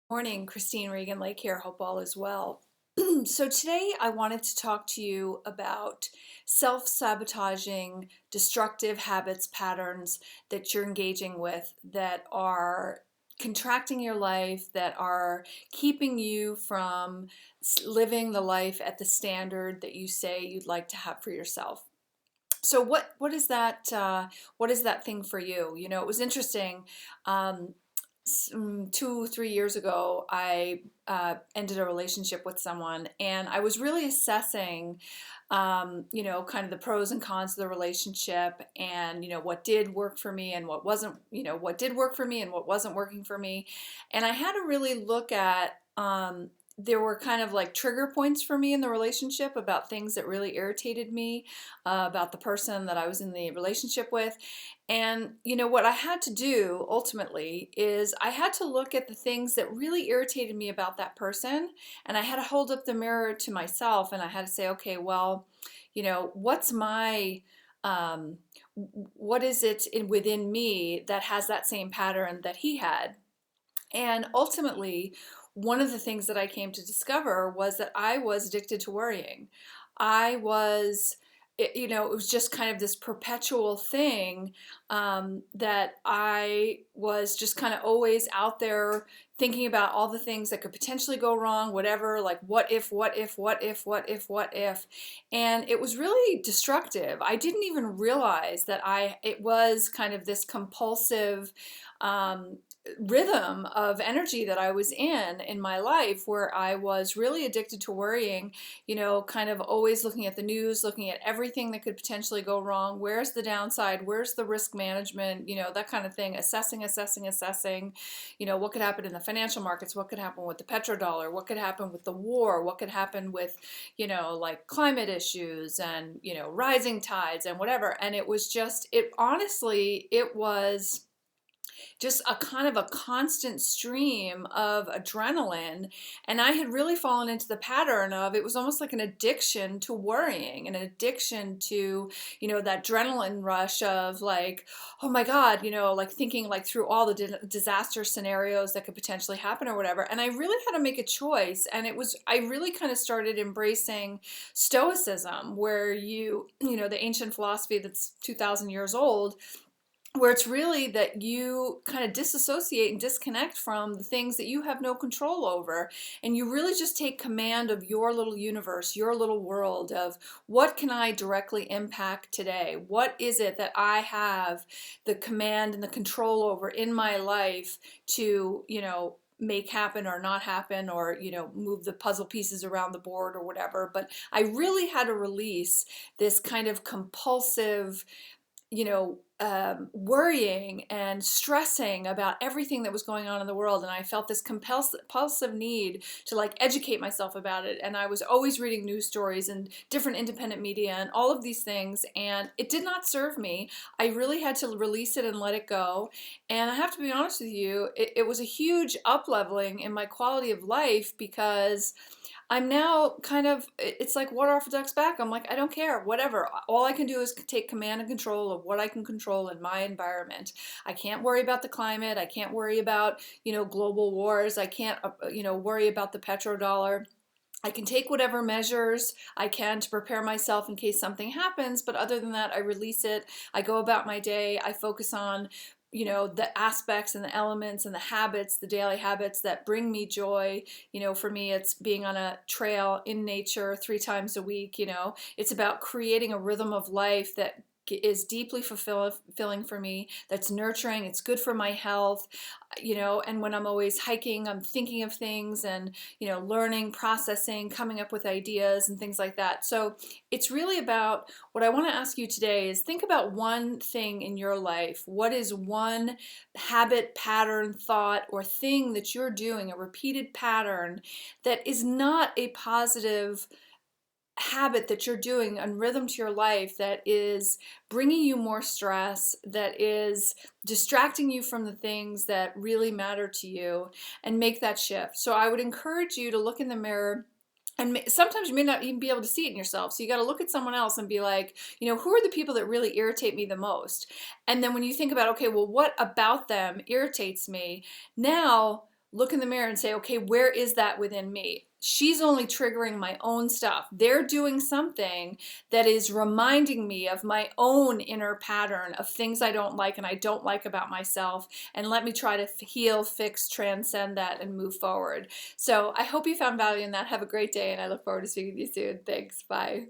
Morning, Christine Regan Lake here. Hope all is well. So today I wanted to talk to you about self-sabotaging, destructive habits, patterns that you're engaging with that are contracting your life, that are keeping you from living the life at the standard that you say you'd like to have for yourself. So what is that? What is that thing for you? It was interesting. 2, 3 years ago, I ended a relationship with someone, and I was really assessing, kind of the pros and cons of the relationship, and what did work for me and what wasn't, what did work for me and what wasn't working for me, and I had to really look at. There were kind of like trigger points for me in the relationship about things that really irritated me about the person that I was in the relationship with. And what I had to do ultimately is I had to look at the things that really irritated me about that person, and I had to hold up the mirror to myself, and I had to say, okay, well, what's my what is it within me that has that same pattern that he had? And ultimately, one of the things that I came to discover was that I was addicted to worrying. I was, it was just kind of this perpetual thing, that I was just kind of always out there thinking about all the things that could potentially go wrong, whatever, like what if, what if, what if, what if, what if. And it was really destructive. I didn't even realize that it was kind of this compulsive, um, rhythm of energy that I was in my life, where I was really addicted to worrying, kind of always looking at the news, looking at everything that could potentially go wrong. Where's the downside? Where's the risk management? That kind of thing. Assessing, what could happen in the financial markets? What could happen with the petrodollar? What could happen with the war? What could happen with, like climate issues and, rising tides and whatever. And it was just, it was just a kind of a constant stream of adrenaline. And I had really fallen into the pattern of, it was almost like an addiction to worrying, an addiction to, that adrenaline rush of like, oh my God, like thinking like through all the disaster scenarios that could potentially happen or whatever. And I really had to make a choice. And I really kind of started embracing Stoicism, where the ancient philosophy that's 2,000 years old, where it's really that you kind of disassociate and disconnect from the things that you have no control over, and you really just take command of your little universe, your little world of, what can I directly impact today? What is it that I have the command and the control over in my life to, make happen or not happen, or move the puzzle pieces around the board or whatever. But I really had to release this kind of compulsive, worrying and stressing about everything that was going on in the world. And I felt this compulsive need to like educate myself about it. And I was always reading news stories and different independent media and all of these things. And it did not serve me. I really had to release it and let it go. And I have to be honest with you, it was a huge up-leveling in my quality of life, because I'm now kind of, it's like water off a duck's back. I'm like, I don't care, whatever. All I can do is take command and control of what I can control in my environment. I can't worry about the climate. I can't worry about, global wars. I can't, worry about the petrodollar. I can take whatever measures I can to prepare myself in case something happens, but other than that, I release it. I go about my day. I focus on, the aspects and the elements and the habits, the daily habits that bring me joy. For me, it's being on a trail in nature 3 times a week. It's about creating a rhythm of life that is deeply fulfilling for me, that's nurturing, it's good for my health, and when I'm always hiking, I'm thinking of things and, learning, processing, coming up with ideas and things like that. So it's really about, what I want to ask you today is, think about one thing in your life. What is one habit, pattern, thought, or thing that you're doing, a repeated pattern that is not a positive habit that you're doing and rhythm to your life, that is bringing you more stress, that is distracting you from the things that really matter to you, and make that shift. So I would encourage you to look in the mirror, and sometimes you may not even be able to see it in yourself. So you got to look at someone else and be like, who are the people that really irritate me the most? And then when you think about, okay, well, what about them irritates me? Now look in the mirror and say, okay, where is that within me? She's only triggering my own stuff. They're doing something that is reminding me of my own inner pattern of things I don't like and I don't like about myself. And let me try to heal, fix, transcend that, and move forward. So I hope you found value in that. Have a great day, and I look forward to speaking to you soon. Thanks. Bye.